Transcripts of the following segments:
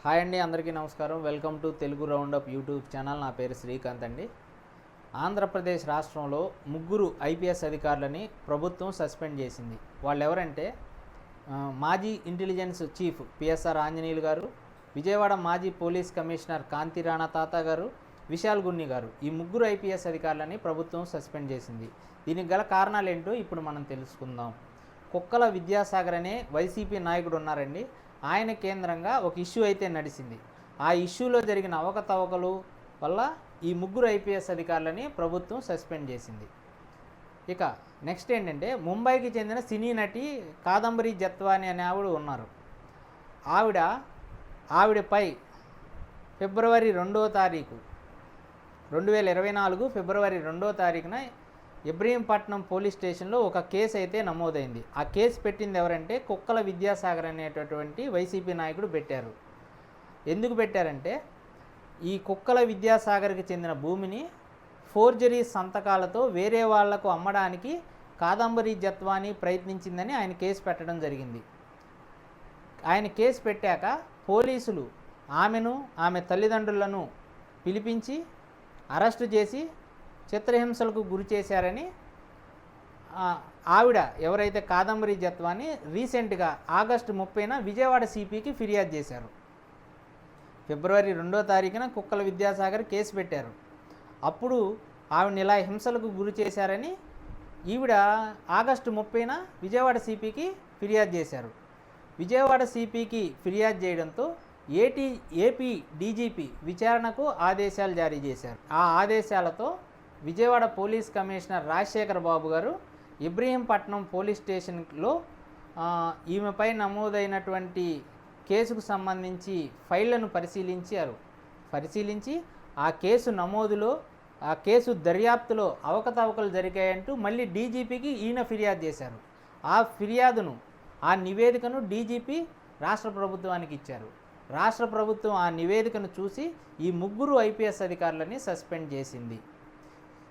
Hi అండి, అందరికీ నమస్కారం. Welcome to Telugu roundup YouTube channel. నా పేరు శ్రీకాంత్ అండి. ఆంధ్రప్రదేశ్ రాష్ట్రంలో ముగ్గురు ఐపీఎస్ అధికారులని ప్రభుత్వం సస్పెండ్ చేసింది. వాళ్ళు ఎవరంటే మాజీ ఇంటెలిజెన్స్ చీఫ్ పిఎస్ఆర్ ఆంజనేయులు గారు, విజయవాడ మాజీ పోలీస్ కమిషనర్ కాంతి రాణా తాత గారు, విశాల్ గున్ని గారు. ఈ ముగ్గురు ఐపీఎస్ అధికారులని ప్రభుత్వం సస్పెండ్ చేసింది. దీనికి గల కారణాలు ఏంటో ఇప్పుడు మనం తెలుసుకుందాం. కుక్కల విద్యాసాగర్ అనే వైసీపీ నాయకుడు ఉన్నారండి. ఆయన కేంద్రంగా ఒక ఇష్యూ అయితే నడిచింది. ఆ ఇష్యూలో జరిగిన అవకతవకలు వల్ల ఈ ముగ్గురు ఐపీఎస్ అధికారులని ప్రభుత్వం సస్పెండ్ చేసింది. ఇక నెక్స్ట్ ఏంటంటే, ముంబైకి చెందిన సినీ నటి కాదంబరి జత్వాని అనే ఆవిడ ఉన్నారు. ఆవిడపై ఫిబ్రవరి 2వ తారీఖు 2024 ఫిబ్రవరి 2వ తారీఖున ఇబ్రహీంపట్నం పోలీస్ స్టేషన్లో ఒక కేసు అయితే నమోదైంది. ఆ కేసు పెట్టింది ఎవరంటే కుక్కల విద్యాసాగర్ అనేటటువంటి వైసీపీ నాయకుడు పెట్టారు. ఎందుకు పెట్టారంటే, ఈ కుక్కల విద్యాసాగర్కి చెందిన భూమిని ఫోర్జరీ సంతకాలతో వేరే వాళ్లకు అమ్మడానికి కాదంబరి జత్వాని ప్రయత్నించిందని ఆయన కేసు పెట్టడం జరిగింది. ఆయన కేసు పెట్టాక పోలీసులు ఆమెను, ఆమె తల్లిదండ్రులను పిలిపించి అరెస్టు చేసి చిత్రహింసలకు గురి చేశారని ఆవిడ ఎవరైతే కాదంబరి జత్వాని రీసెంట్గా ఆగస్టు 30న విజయవాడ సిపికి ఫిర్యాదు చేశారు. ఫిబ్రవరి 2వ తారీఖున కుక్కల విద్యాసాగర్ కేసు పెట్టారు. అప్పుడు ఆవిడని ఇలా హింసలకు గురి చేశారని ఈవిడ ఆగస్టు 30న విజయవాడ సిపికి ఫిర్యాదు చేశారు. విజయవాడ సిపికి ఫిర్యాదు చేయడంతో ఏపీ డీజీపీ విచారణకు ఆదేశాలు జారీ చేశారు. ఆ ఆదేశాలతో విజయవాడ పోలీస్ కమిషనర్ రాజశేఖర్ బాబు గారు ఇబ్రహీంపట్నం పోలీస్ స్టేషన్లో ఈమెపై నమోదైనటువంటి కేసుకు సంబంధించి ఫైళ్లను పరిశీలించి ఆ కేసు నమోదులో, ఆ కేసు దర్యాప్తులో అవకతవకలు జరిగాయంటూ మళ్ళీ డీజీపీకి ఈయన ఫిర్యాదు చేశారు. ఆ నివేదికను డీజీపీ రాష్ట్ర ప్రభుత్వానికి ఇచ్చారు. రాష్ట్ర ప్రభుత్వం ఆ నివేదికను చూసి ఈ ముగ్గురు ఐపీఎస్ అధికారులని సస్పెండ్ చేసింది.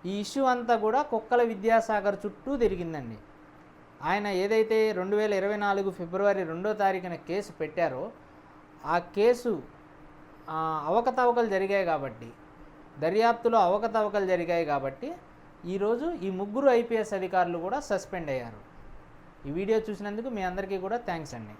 ఈ ఇష్యూ అంతా కూడా కుక్కల విద్యాసాగర్ చుట్టూ తిరిగిందండి. ఆయన ఏదైతే 2024 ఫిబ్రవరి 2వ తారీఖున కేసు పెట్టారో ఆ కేసు అవకతవకలు జరిగాయి కాబట్టి, దర్యాప్తులో అవకతవకలు జరిగాయి కాబట్టి ఈరోజు ఈ ముగ్గురు ఐపీఎస్ అధికారులు కూడా సస్పెండ్ అయ్యారు. ఈ వీడియో చూసినందుకు మీ అందరికీ కూడా థ్యాంక్స్ అండి.